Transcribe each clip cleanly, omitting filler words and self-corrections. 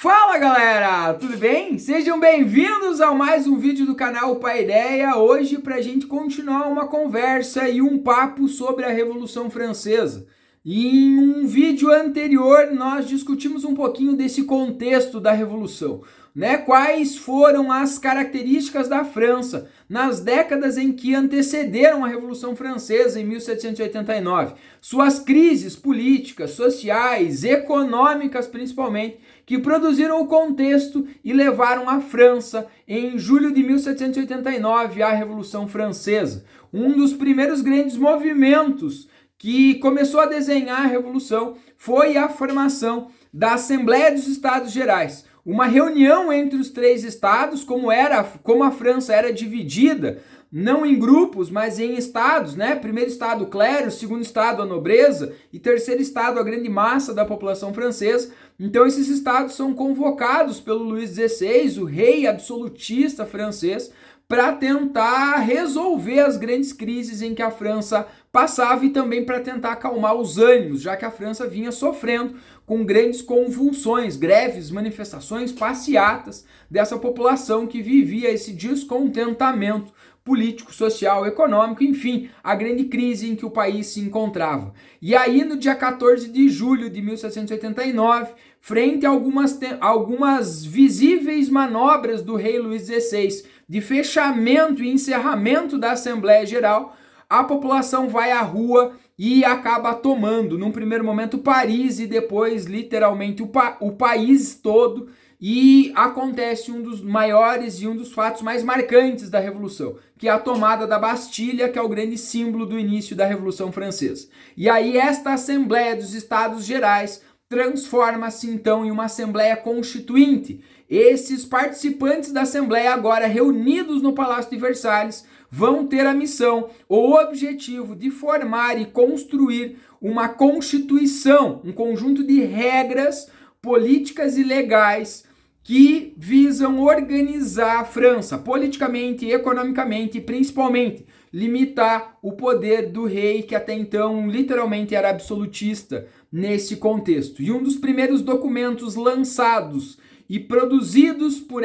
Fala galera, tudo bem? Sejam bem-vindos a mais um vídeo do canal Paideia. Hoje para a gente continuar uma conversa e um papo sobre a Revolução Francesa. Em um vídeo anterior nós discutimos um pouquinho desse contexto da Revolução, né? Quais foram as características da França nas décadas em que antecederam a Revolução Francesa em 1789, suas crises políticas, sociais, econômicas principalmente, que produziram o contexto e levaram a França, em julho de 1789, à Revolução Francesa. Um dos primeiros grandes movimentos que começou a desenhar a Revolução foi a formação da Assembleia dos Estados Gerais, uma reunião entre os três estados, como a França era dividida, não em grupos, mas em estados, né? Primeiro estado, o clero, segundo estado, a nobreza, e terceiro estado, a grande massa da população francesa. Então esses estados são convocados pelo Luís XVI, o rei absolutista francês, para tentar resolver as grandes crises em que a França passava e também para tentar acalmar os ânimos, já que a França vinha sofrendo com grandes convulsões, greves, manifestações, passeatas dessa população que vivia esse descontentamento político, social, econômico, enfim, a grande crise em que o país se encontrava. E aí, no dia 14 de julho de 1789, frente a algumas visíveis manobras do rei Luís XVI de fechamento e encerramento da Assembleia Geral, a população vai à rua e acaba tomando, num primeiro momento, Paris e depois, literalmente, o país todo. E acontece um dos maiores e um dos fatos mais marcantes da Revolução, que é a tomada da Bastilha, que é o grande símbolo do início da Revolução Francesa. E aí esta Assembleia dos Estados Gerais transforma-se então em uma Assembleia Constituinte. Esses participantes da Assembleia, agora reunidos no Palácio de Versalhes, vão ter a missão ou o objetivo de formar e construir uma Constituição, um conjunto de regras políticas e legais que visam organizar a França politicamente, economicamente e principalmente limitar o poder do rei, que até então literalmente era absolutista nesse contexto. E um dos primeiros documentos lançados e produzidos por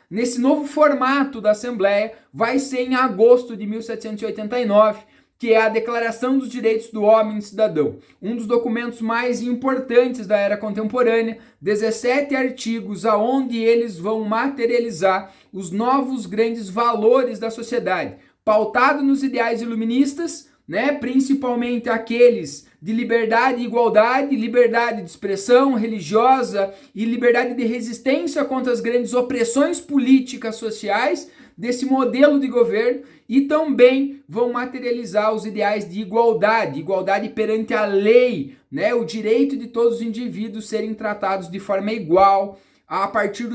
nesse novo formato da Assembleia vai ser em agosto de 1789, que é a Declaração dos Direitos do Homem e Cidadão, um dos documentos mais importantes da era contemporânea, 17 artigos aonde eles vão materializar os novos grandes valores da sociedade, pautado nos ideais iluministas, né, principalmente aqueles de liberdade e igualdade, liberdade de expressão religiosa e liberdade de resistência contra as grandes opressões políticas sociais desse modelo de governo, e também vão materializar os ideais de igualdade, igualdade perante a lei, né, o direito de todos os indivíduos serem tratados de forma igual a partir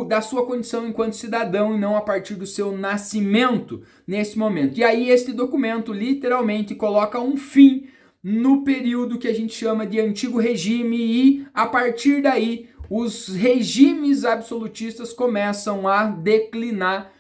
da sua condição enquanto cidadão e não a partir do seu nascimento nesse momento. E aí este documento literalmente coloca um fim no período que a gente chama de Antigo Regime, e a partir daí os regimes absolutistas começam a declinar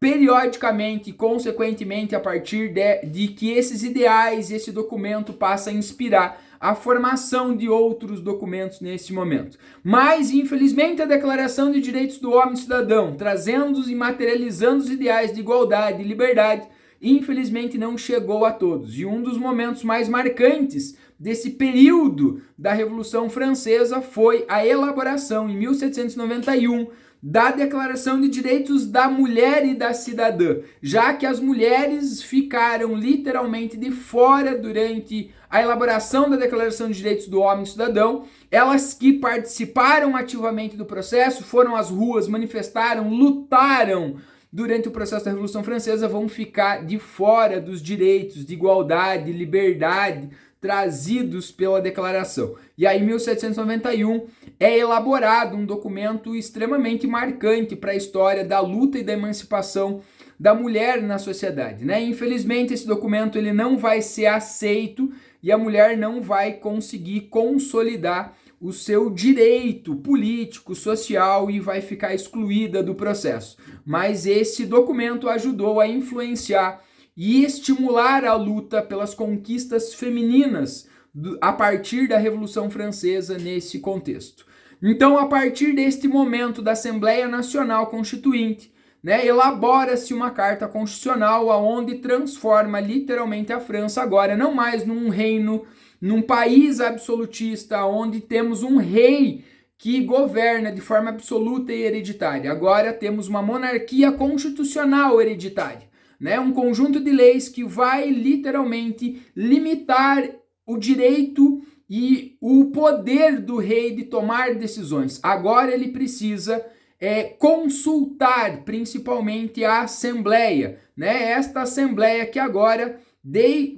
periodicamente, consequentemente, a partir de que esses ideais, esse documento passa a inspirar a formação de outros documentos nesse momento. Mas, infelizmente, a Declaração de Direitos do Homem e Cidadão, trazendo e materializando os ideais de igualdade e liberdade, infelizmente não chegou a todos. E um dos momentos mais marcantes desse período da Revolução Francesa foi a elaboração, em 1791, da Declaração de Direitos da Mulher e da Cidadã, já que as mulheres ficaram literalmente de fora durante a elaboração da Declaração de Direitos do Homem e do Cidadão. Elas que participaram ativamente do processo, foram às ruas, manifestaram, lutaram durante o processo da Revolução Francesa, vão ficar de fora dos direitos de igualdade, liberdade trazidos pela declaração. E aí, em 1791, é elaborado um documento extremamente marcante para a história da luta e da emancipação da mulher na sociedade, né? Infelizmente, esse documento ele não vai ser aceito e a mulher não vai conseguir consolidar o seu direito político, social, e vai ficar excluída do processo. Mas esse documento ajudou a influenciar e estimular a luta pelas conquistas femininas a partir da Revolução Francesa nesse contexto. Então, a partir deste momento da Assembleia Nacional Constituinte, né, elabora-se uma carta constitucional onde transforma literalmente a França agora não mais num reino, num país absolutista, onde temos um rei que governa de forma absoluta e hereditária. Agora temos uma monarquia constitucional hereditária, né, um conjunto de leis que vai literalmente limitar o direito e o poder do rei de tomar decisões. Agora ele precisa consultar principalmente a Assembleia, né? Esta Assembleia que agora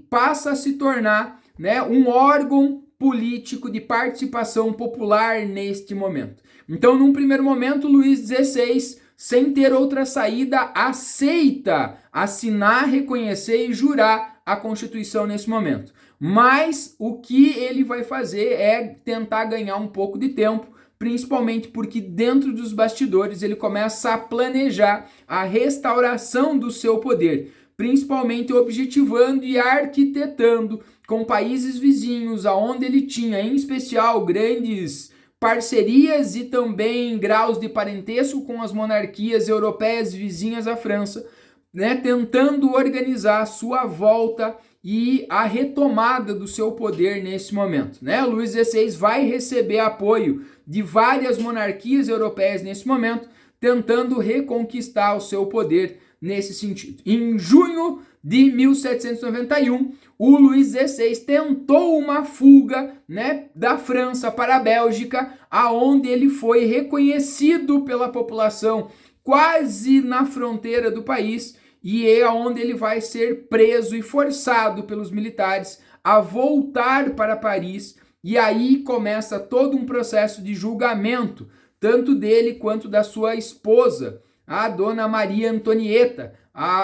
passa a se tornar, né, um órgão político de participação popular neste momento. Então, num primeiro momento, Luís XVI, sem ter outra saída, aceita assinar, reconhecer e jurar a Constituição nesse momento. Mas o que ele vai fazer é tentar ganhar um pouco de tempo, principalmente porque dentro dos bastidores ele começa a planejar a restauração do seu poder, principalmente objetivando e arquitetando com países vizinhos, aonde ele tinha, em especial, grandes parcerias e também graus de parentesco com as monarquias europeias vizinhas à França, né, tentando organizar a sua volta e a retomada do seu poder nesse momento, né? Luís XVI vai receber apoio de várias monarquias europeias nesse momento, tentando reconquistar o seu poder nesse sentido. Em junho de 1791, o Luís XVI tentou uma fuga, né, da França para a Bélgica, aonde ele foi reconhecido pela população quase na fronteira do país, e é onde ele vai ser preso e forçado pelos militares a voltar para Paris, e aí começa todo um processo de julgamento, tanto dele quanto da sua esposa, a dona Maria Antonieta,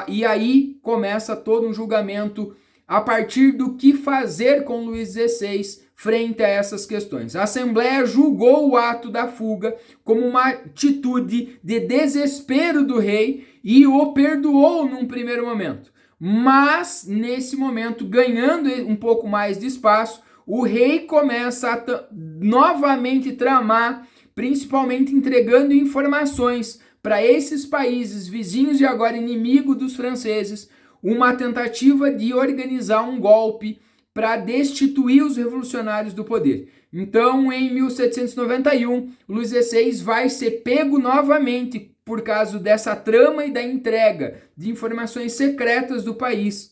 e aí começa todo um julgamento a partir do que fazer com Luís XVI frente a essas questões. A Assembleia julgou o ato da fuga como uma atitude de desespero do rei e o perdoou num primeiro momento. Mas, nesse momento, ganhando um pouco mais de espaço, o rei começa a novamente tramar, principalmente entregando informações para esses países vizinhos e agora inimigos dos franceses, uma tentativa de organizar um golpe para destituir os revolucionários do poder. Então, em 1791, Luís XVI vai ser pego novamente por causa dessa trama e da entrega de informações secretas do país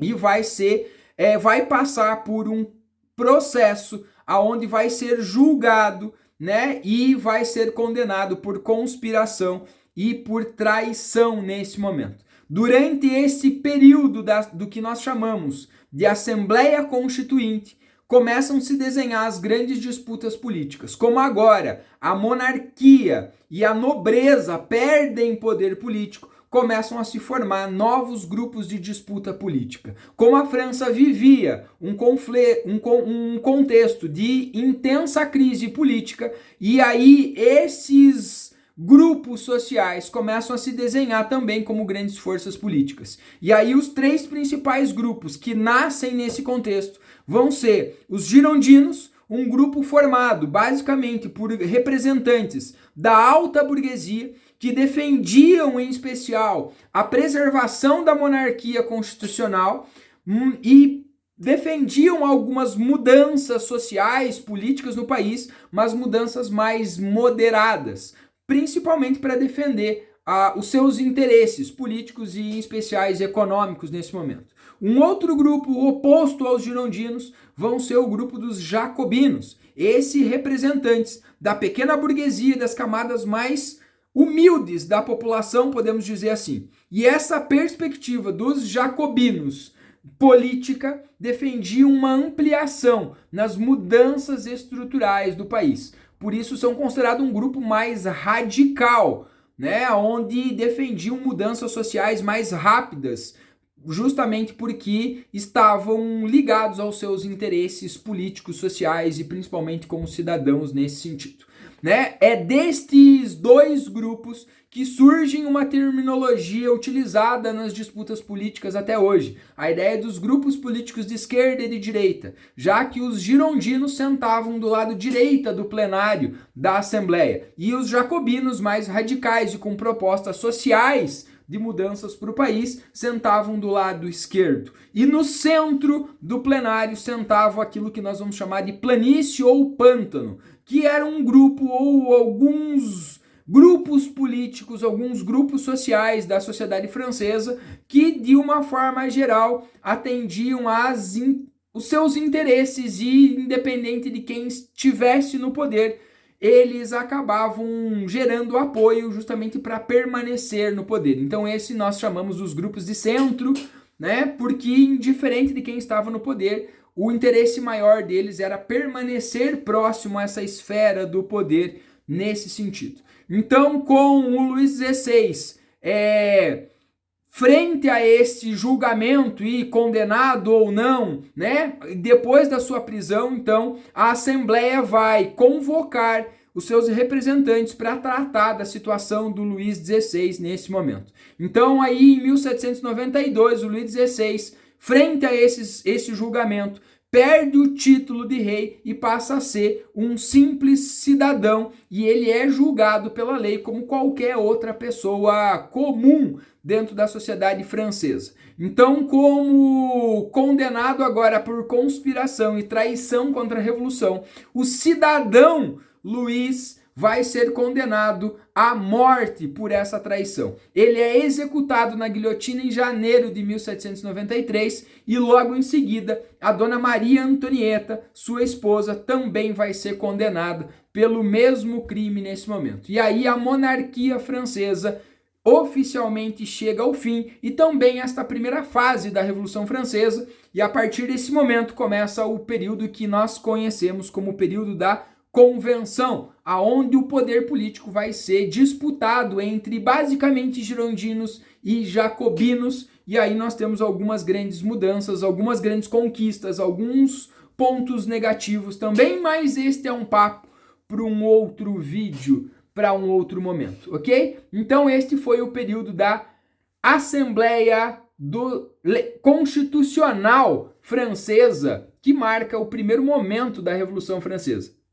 e vai passar por um processo aonde vai ser julgado, né, e vai ser condenado por conspiração e por traição nesse momento. Durante esse período do que nós chamamos de Assembleia Constituinte, começam a se desenhar as grandes disputas políticas. Como agora a monarquia e a nobreza perdem poder político, começam a se formar novos grupos de disputa política. Como a França vivia um contexto de intensa crise política, e aí esses grupos sociais começam a se desenhar também como grandes forças políticas. E aí os três principais grupos que nascem nesse contexto vão ser os girondinos, um grupo formado basicamente por representantes da alta burguesia que defendiam em especial a preservação da monarquia constitucional e defendiam algumas mudanças sociais, políticas no país, mas mudanças mais moderadas, principalmente para defender os seus interesses políticos e em especiais econômicos nesse momento. Um outro grupo oposto aos girondinos vão ser o grupo dos jacobinos, esses representantes da pequena burguesia, das camadas mais humildes da população, podemos dizer assim. E essa perspectiva dos jacobinos política defendia uma ampliação nas mudanças estruturais do país. Por isso são considerados um grupo mais radical, né, onde defendiam mudanças sociais mais rápidas, justamente porque estavam ligados aos seus interesses políticos, sociais e principalmente como cidadãos nesse sentido. né? É destes dois grupos que surge uma terminologia utilizada nas disputas políticas até hoje. A ideia dos grupos políticos de esquerda e de direita, já que os girondinos sentavam do lado direita do plenário da Assembleia e os jacobinos mais radicais e com propostas sociais de mudanças para o país sentavam do lado esquerdo. E no centro do plenário sentavam aquilo que nós vamos chamar de planície ou pântano, que era um grupo ou alguns grupos políticos, alguns grupos sociais da sociedade francesa que, de uma forma geral, atendiam os seus interesses e, independente de quem estivesse no poder, eles acabavam gerando apoio justamente para permanecer no poder. Então esse nós chamamos os grupos de centro, né? Porque, indiferente de quem estava no poder, o interesse maior deles era permanecer próximo a essa esfera do poder nesse sentido. Então, com o Luís XVI frente a esse julgamento e condenado ou não, né? Depois da sua prisão, então, a Assembleia vai convocar os seus representantes para tratar da situação do Luís XVI nesse momento. Então, aí em 1792, o Luís XVI, frente a esse julgamento, perde o título de rei e passa a ser um simples cidadão, e ele é julgado pela lei como qualquer outra pessoa comum dentro da sociedade francesa. Então, como condenado agora por conspiração e traição contra a Revolução, o cidadão Luís vai ser condenado à morte por essa traição. Ele é executado na guilhotina em janeiro de 1793 e logo em seguida a dona Maria Antonieta, sua esposa, também vai ser condenada pelo mesmo crime nesse momento. E aí a monarquia francesa oficialmente chega ao fim e também esta primeira fase da Revolução Francesa, e a partir desse momento começa o período que nós conhecemos como o período da Convenção, aonde o poder político vai ser disputado entre basicamente girondinos e jacobinos, e aí nós temos algumas grandes mudanças, algumas grandes conquistas, alguns pontos negativos também, mas este é um papo para um outro vídeo, para um outro momento, ok? Então este foi o período da Assembleia Constitucional Francesa, que marca o primeiro momento da Revolução Francesa.